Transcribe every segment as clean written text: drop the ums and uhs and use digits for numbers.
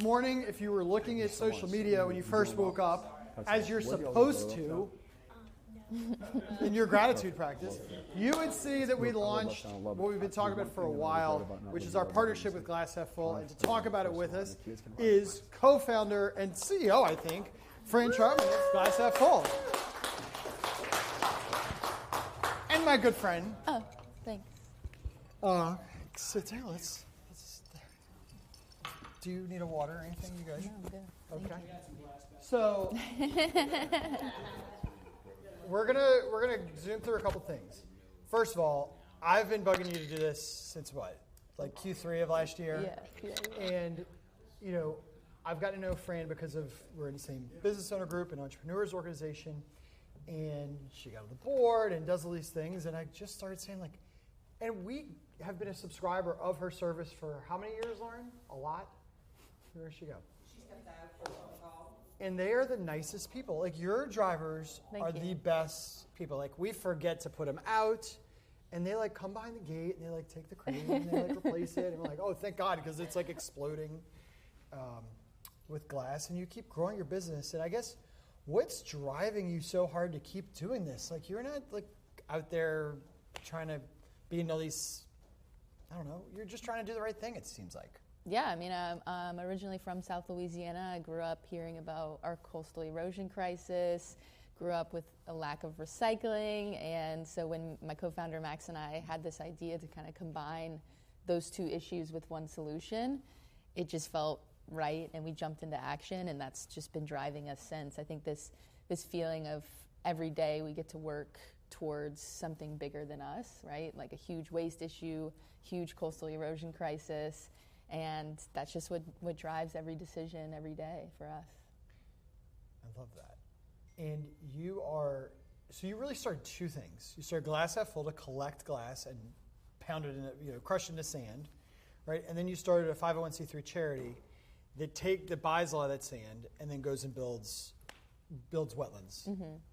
This morning, if you were looking at social media when you first woke up, as you're supposed to, in your gratitude practice, you would see that we launched what we've been talking about for a while, which is our partnership with Glass Half Full. And to talk about it with us is co-founder and CEO, I think, Fran Trautmann of Glass Half Full. And my good friend. Oh, thanks. Sit there. Let's. Do you need a water or anything, you guys? No, I'm good. Okay. So we're gonna zoom through a couple things. First of all, I've been bugging you to do this since what, like Q3 of last year. Yeah. And I've gotten to know Fran because we're in the same business owner group and entrepreneurs organization, and she got on the board and does all these things, and I just started saying and we have been a subscriber of her service for how many years, Lauren? A lot. Where'd she go? She stepped out for a phone call. And they are the nicest people. Like, your drivers are the best people. Like, we forget to put them out, and they come behind the gate and they take the crane and they replace it, and we're like, oh, thank God, because it's exploding with glass, and you keep growing your business. And I guess what's driving you so hard to keep doing this? You're not out there trying to be in all these. I don't know. You're just trying to do the right thing. It seems like. Yeah, I mean, I'm originally from South Louisiana. I grew up hearing about our coastal erosion crisis, grew up with a lack of recycling, and so when my co-founder Max and I had this idea to kind of combine those two issues with one solution, it just felt right, and we jumped into action, and that's just been driving us since. I think this feeling of every day we get to work towards something bigger than us, right? Like a huge waste issue, huge coastal erosion crisis. And that's just what drives every decision every day for us. I love that. And you really started two things. You started Glass Half Full to collect glass and pound it crush it into sand, right? And then you started a 501c3 charity that buys a lot of that sand and then goes and builds wetlands,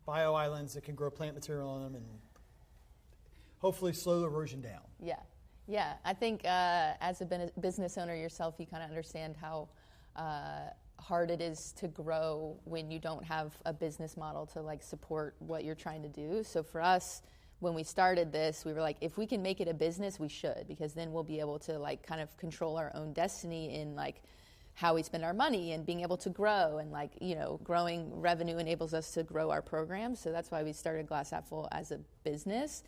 bio islands that can grow plant material on them and hopefully slow the erosion down. Yeah, I think as a business owner yourself, you kind of understand how hard it is to grow when you don't have a business model to support what you're trying to do. So for us, when we started this, we were like, if we can make it a business, we should, because then we'll be able to kind of control our own destiny in how we spend our money and being able to grow, and growing revenue enables us to grow our programs. So that's why we started Glass Half Full as a business.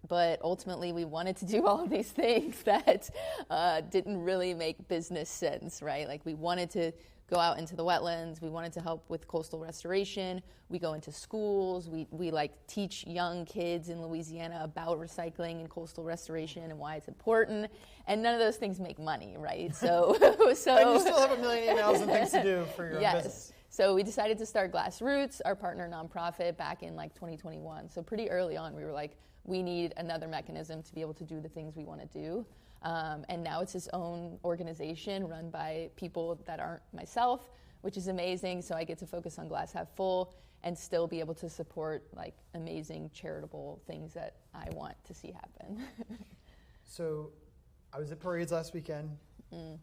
But ultimately, we wanted to do all of these things that didn't really make business sense, right? We wanted to go out into the wetlands. We wanted to help with coastal restoration. We go into schools. We teach young kids in Louisiana about recycling and coastal restoration and why it's important. And none of those things make money, right? So And you still have a million emails and things to do for your business. So we decided to start Glassroots, our partner nonprofit, back in 2021. So pretty early on, we were we need another mechanism to be able to do the things we want to do. And now it's its own organization run by people that aren't myself, which is amazing. So I get to focus on Glass Half Full and still be able to support amazing charitable things that I want to see happen. So I was at parades last weekend.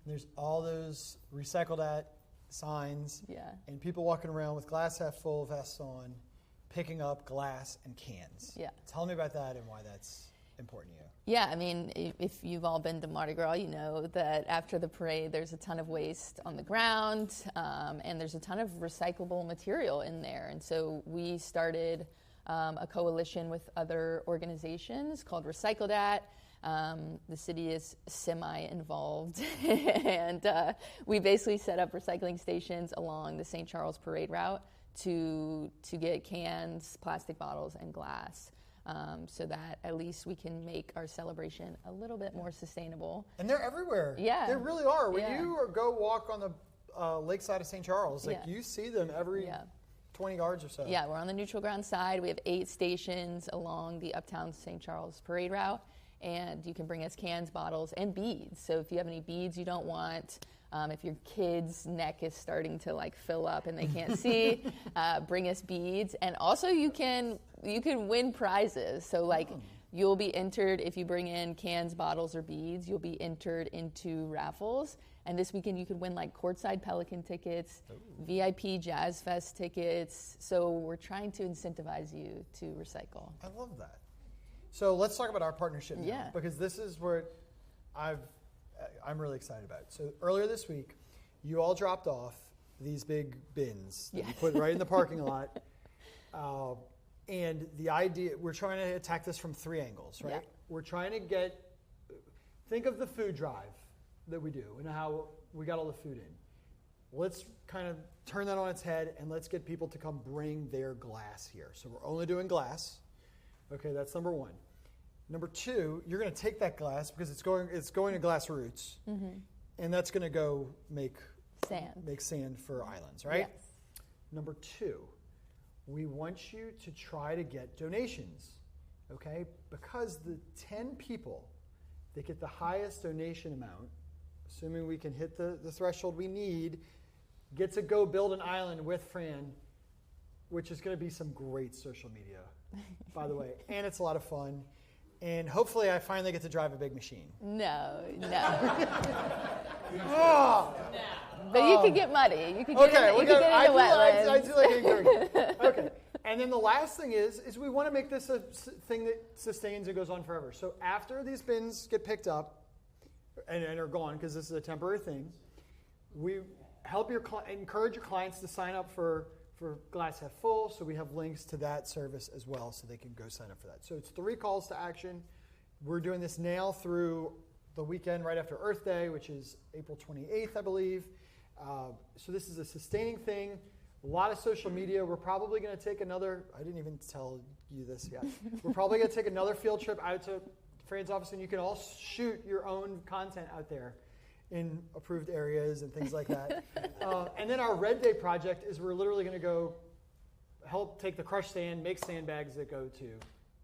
There's all those recycled at signs, and people walking around with Glass Half Full vests on, picking up glass and cans. Yeah. Tell me about that and why that's important to you. Yeah, I mean, if you've all been to Mardi Gras, you know that after the parade, there's a ton of waste on the ground, and there's a ton of recyclable material in there. And so we started a coalition with other organizations called Recycled At. The city is semi-involved, and we basically set up recycling stations along the St. Charles parade route to get cans, plastic bottles, and glass, so that at least we can make our celebration a little bit more sustainable. And they're everywhere. Yeah. They really are. When you go walk on the lakeside of St. Charles, you see them every 20 yards or so. Yeah, we're on the neutral ground side. We have 8 stations along the Uptown St. Charles parade route. And you can bring us cans, bottles, and beads. So if you have any beads you don't want, if your kid's neck is starting to fill up and they can't see, bring us beads. And also you can win prizes. So you'll be entered, if you bring in cans, bottles, or beads, you'll be entered into raffles. And this weekend you could win like courtside Pelican tickets, VIP Jazz Fest tickets. So we're trying to incentivize you to recycle. I love that. So let's talk about our partnership now, Yeah. because this is what I'm really excited about. So earlier this week, you all dropped off these big bins that you put right in the parking lot. And the idea, we're trying to attack this from 3 angles, right? Yeah. We're trying to think of the food drive that we do and how we got all the food in. Let's kind of turn that on its head and let's get people to come bring their glass here. So we're only doing glass. Okay, that's number 1. Number 2, you're going to take that glass because it's going to glass roots, and that's going to go make sand for islands, right? Yes. Number 2, we want you to try to get donations, okay? Because the 10 people that get the highest donation amount, assuming we can hit the threshold we need, get to go build an island with Fran, which is going to be some great social media, by the way. And it's a lot of fun. And hopefully I finally get to drive a big machine. No. Oh! But you could get muddy. You could get in the wetlands. I do like getting dirty. Okay. And then the last thing is we want to make this a thing that sustains and goes on forever. So after these bins get picked up and are gone, because this is a temporary thing, we help encourage your clients to sign up for Glass Half Full, so we have links to that service as well, so they can go sign up for that. So it's 3 calls to action. We're doing this now through the weekend right after Earth Day, which is April 28th, I believe. So this is a sustaining thing. A lot of social media. We're probably going to take another, I didn't even tell you this yet. We're probably going to take another field trip out to Fran's office, and you can all shoot your own content out there in approved areas and things like that. And then our Red Day project is we're literally going to go help take the crushed sand, make sandbags that go to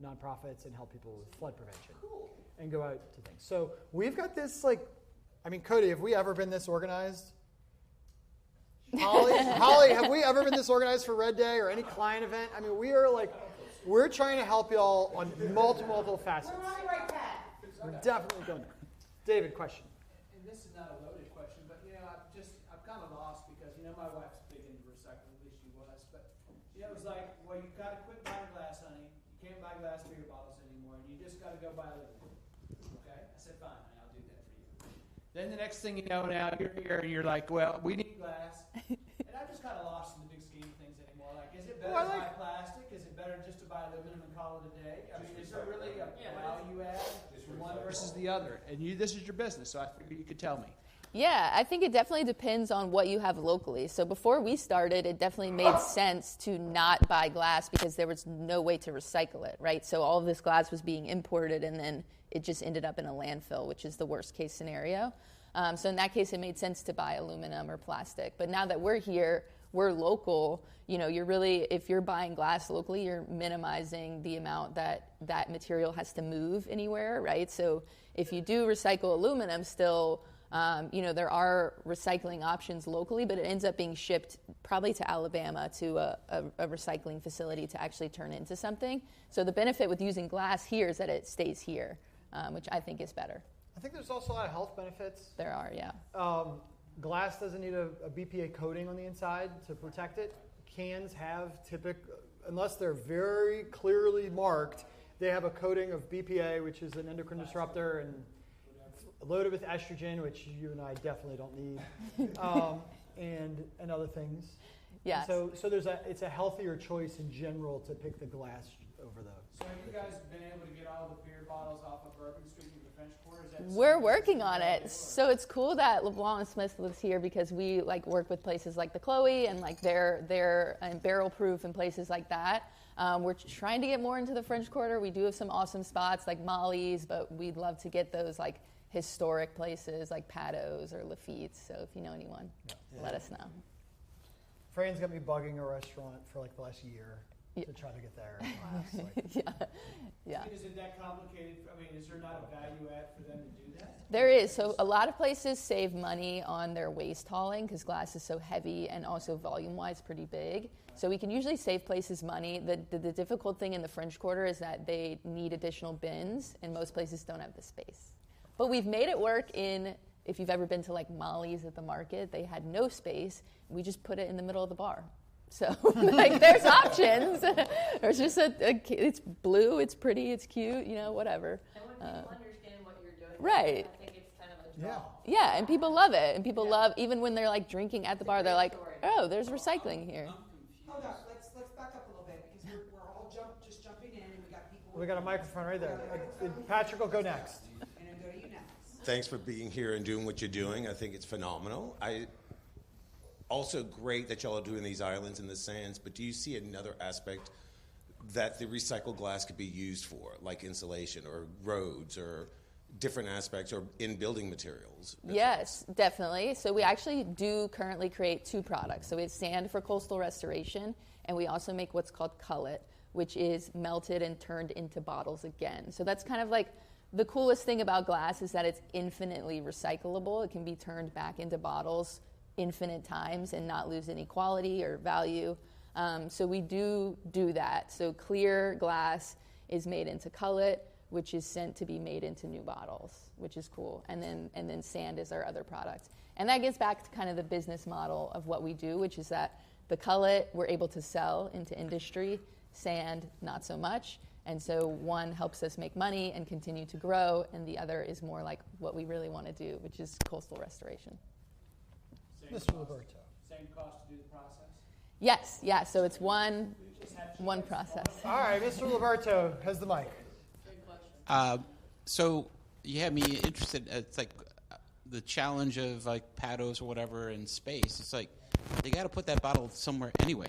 nonprofits and help people with flood prevention. Cool. And go out to things. So we've got this Cody, have we ever been this organized? Holly, have we ever been this organized for Red Day or any client event? I mean, we're trying to help y'all on multiple facets. We're on the right path. We're definitely going there. David, question. And this is not a loaded question, but I'm kind of lost because my wife's big into recycling, at least she was. But it was like, well, you got to quit buying glass, honey. You can't buy glass beer bottles anymore, and you just got to go buy aluminum. Okay, I said, fine, honey, I'll do that for you. Then the next thing you know, now you're here and you're like, well, we need glass, and I'm just kind of lost in the big scheme of things anymore. Like, is it better to buy plastic? Is it better just to buy aluminum and call it a day? I mean, is there really a value add to one versus the other? And this is your business, so I figured you could tell me. Yeah, I think it definitely depends on what you have locally. So before we started, it definitely made sense to not buy glass because there was no way to recycle it, right? So all of this glass was being imported and then it just ended up in a landfill, which is the worst case scenario. So in that case, it made sense to buy aluminum or plastic. But now that we're here, we're local, you're really, if you're buying glass locally, you're minimizing the amount that material has to move anywhere, right? So if you do recycle aluminum still, there are recycling options locally, but it ends up being shipped probably to Alabama to a recycling facility to actually turn into something. So the benefit with using glass here is that it stays here, which I think is better. I think there's also a lot of health benefits. There are, yeah. Glass doesn't need a BPA coating on the inside to protect it. Cans have unless they're very clearly marked, they have a coating of BPA, which is an endocrine disruptor, and loaded with estrogen, which you and I definitely don't need, and other things. Yes. So it's a healthier choice in general to pick the glass over the. So have you guys been able to get all the beer bottles off of Bourbon Street in the French Quarter? We're working on it. So it's cool that LeBlanc and Smith lives here because we work with places like the Chloe and they're barrel proof and places like that. We're trying to get more into the French Quarter. We do have some awesome spots like Molly's, but we'd love to get those historic places like Pado's or Lafitte's. So if you know anyone, let us know. Fran's got me bugging a restaurant for the last year to try to get there. Yeah. Is it that complicated? I mean, is there not a value add for them to do that? There is. So a lot of places save money on their waste hauling because glass is so heavy and also volume-wise pretty big. So we can usually save places money. The difficult thing in the French Quarter is that they need additional bins, and most places don't have the space. But we've made it work if you've ever been to like Molly's at the market, they had no space. We just put it in the middle of the bar. So like there's options. There's just it's blue, it's pretty, it's cute, whatever. And when people understand what you're doing, right. I think it's kind of a draw. Yeah, and people love it. And people love, even when they're like drinking at the bar, they're like, oh, there's recycling here. Hold on, let's back up a little bit because we're all just jumping in and we got people. We got a microphone right there. Patrick will go next. And I'll go to you next. Thanks for being here and doing what you're doing. I think it's phenomenal. Also great that y'all are doing these islands in the sands, but do you see another aspect that the recycled glass could be used for, like insulation or roads or different aspects or in building materials? Yes, definitely. So we actually do currently create 2 products. So we have sand for coastal restoration, and we also make what's called cullet, which is melted and turned into bottles again. So that's kind of like the coolest thing about glass is that it's infinitely recyclable. It can be turned back into bottles infinite times and not lose any quality or value. So we do that. So clear glass is made into cullet, which is sent to be made into new bottles, which is cool. And then sand is our other product. And that gets back to kind of the business model of what we do, which is that the cullet we're able to sell into industry, sand not so much. And so one helps us make money and continue to grow, and the other is more like what we really want to do, which is coastal restoration. Mr. Liberto. Same cost to do the process? Yes, yeah, so it's one process. All right, Mr. Liberto has the mic. So you have me interested. It's like the challenge of like paddles or whatever in space. It's like they got to put that bottle somewhere anyway.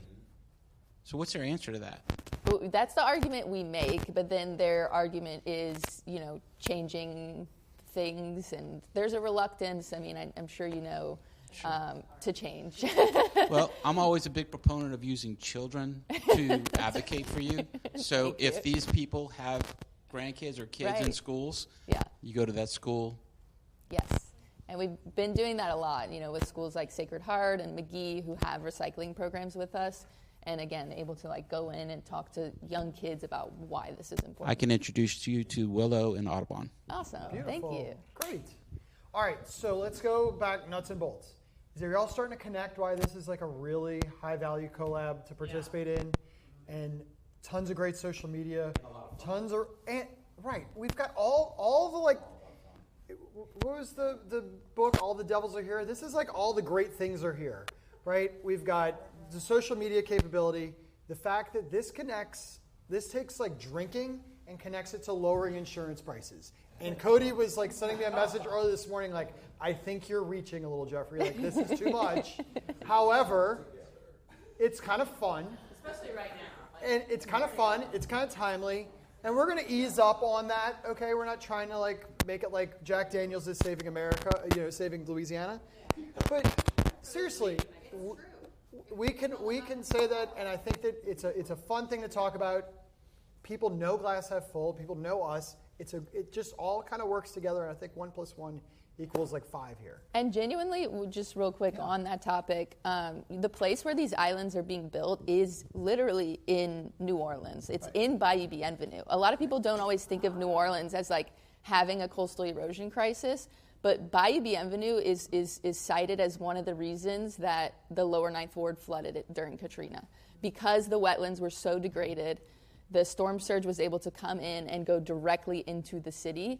So what's their answer to that? Well, that's the argument we make, but then their argument is, changing things, and there's a reluctance. I mean, I'm sure you know. Sure. To change. Well, I'm always a big proponent of using children to advocate for you. So if these people have grandkids or kids in schools, you go to that school. Yes. And we've been doing that a lot, with schools like Sacred Heart and McGee who have recycling programs with us. And again, able to like go in and talk to young kids about why this is important. I can introduce you to Willow and Audubon. Awesome. Beautiful. Thank you. Great. All right, so let's go back nuts and bolts. Is y'all starting to connect why this is like a really high-value collab to participate in? And tons of great social media. Tons of... right, we've got all the like... What was the book, All the Devils Are Here? This is like all the great things are here, right? We've got the social media capability, the fact that this takes like drinking and connects it to lowering insurance prices. And Cody was like sending me a message early this morning like, I think you're reaching a little, Jeffrey. Like, this is too much. However, it's kind of fun. Especially right now. And it's kind of fun. It's kind of timely. And we're going to ease up on that, okay? We're not trying to like make it like Jack Daniels is saving America, saving Louisiana. But seriously, we can say that, and I think that it's a fun thing to talk about. People know Glass Half Full. People know us. It just all kind of works together, and I think 1 + 1 equals like 5 here. And genuinely, just real quick on that topic, the place where these islands are being built is literally in New Orleans. It's in Bayou Bienvenue. A lot of people don't always think of New Orleans as like having a coastal erosion crisis, but Bayou Bienvenue is cited as one of the reasons that the lower Ninth Ward flooded it during Katrina. Because the wetlands were so degraded, the storm surge was able to come in and go directly into the city.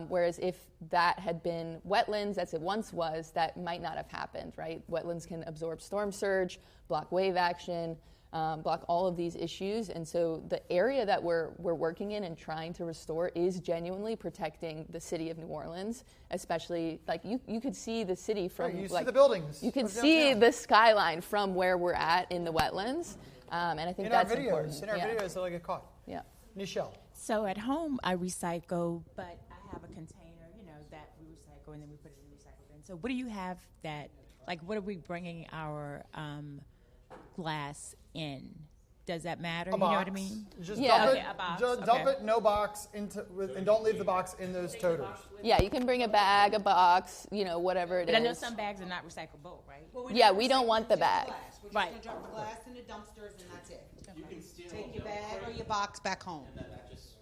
Whereas if that had been wetlands, as it once was, that might not have happened, right? Wetlands can absorb storm surge, block wave action, block all of these issues. And so the area that we're working in and trying to restore is genuinely protecting the city of New Orleans, especially, like, you could see the city from, you like, see the buildings. You can see the skyline from where we're at in the wetlands. And I think that's important. In our videos, they'll get caught. Yeah. Nichelle. So at home, I recycle, but I have a container, that we recycle, and then we put it in the recycle bin. So what do you have that, like, what are we bringing our glass in? does that matter? A You know box. what I mean? Just Yeah. dump Okay, it. a box, Just okay. dump it. No box and don't leave the box in those toters. Yeah, you can bring a bag, a box, whatever it But I know is. some bags are not recyclable, right? Well, Yeah, don't we don't recycle want the just bag. glass. We're just Right. gonna drop the glass in the dumpsters and that's it. You can steal Take them, your don't bag or break your box back home. them, and that just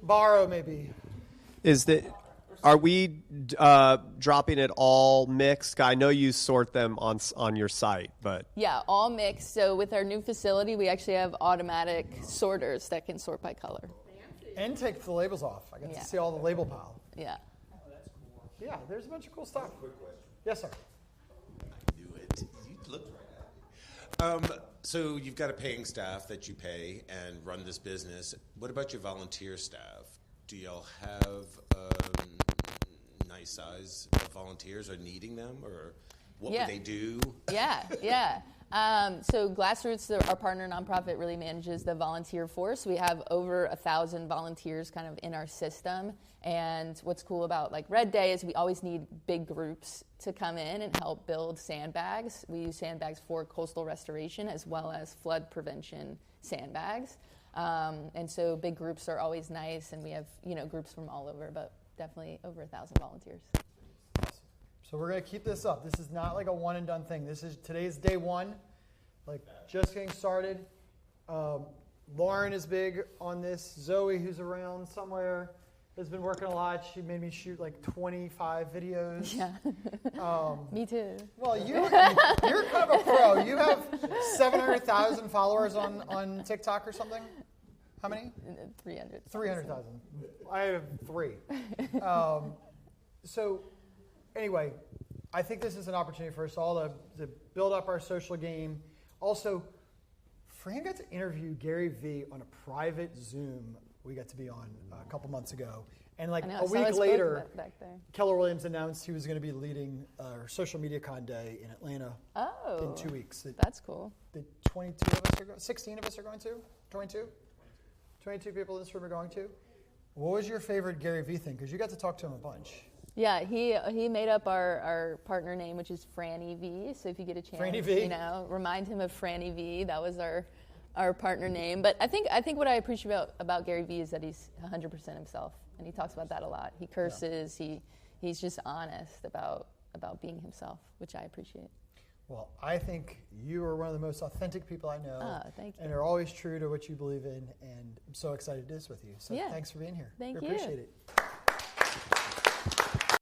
Borrow maybe. Are we dropping it all mixed? I know you sort them on your site, but Yeah, all mixed. So with our new facility, we actually have automatic sorters that can sort by color. And take the labels off. I got Yeah. to see all the label pile. Yeah. Yeah, there's a bunch of cool stuff. Quick question. Yes, sir. knew it. You looked right at it. So you've got a paying staff that you pay and run this business. What about your volunteer staff? Do y'all have nice size of volunteers? Are needing them, or what Yeah. would they do? Yeah. So Glassroots, our partner nonprofit, really manages the volunteer force. We have over 1,000 volunteers kind of in our system. And what's cool about like Red Day is we always need big groups to come in and help build sandbags. We use sandbags for coastal restoration as well as flood prevention sandbags. And so big groups are always nice, and we have groups from all over, but definitely over 1,000 volunteers. So we're going to keep this up. This is not like a one and done thing. Today's day one, like just getting started. Lauren is big on this. Zoe, who's around somewhere, has been working a lot. She made me shoot like 25 videos. Yeah. Me too. Well, you're kind of a pro. You have 700,000 followers on TikTok or something. How many? 300. 300,000. I have 3. So anyway, I think this is an opportunity for us all to build up our social game. Also, Fran got to interview Gary Vee on a private Zoom we got to be on a couple months ago. And like I know, a I saw week his later, book back there. Keller Williams announced he was going to be leading our social media con day in Atlanta in 2 weeks. That's cool. The 22 of us are going, 16 of us are going to? 22? 22 people in this room are going to? What was your favorite Gary Vee thing? Because you got to talk to him a bunch. Yeah, he made up our partner name, which is Franny V. So if you get a chance, Franny V. Remind him of Franny V. That was our partner name. But I think what I appreciate about Gary Vee is that he's 100% himself, and he talks about that a lot. He curses. Yeah. He's just honest about being himself, which I appreciate. Well, I think you are one of the most authentic people I know. Oh, thank you. And are always true to what you believe in, and I'm so excited to do this with you. So thanks for being here. Thank we you. appreciate it.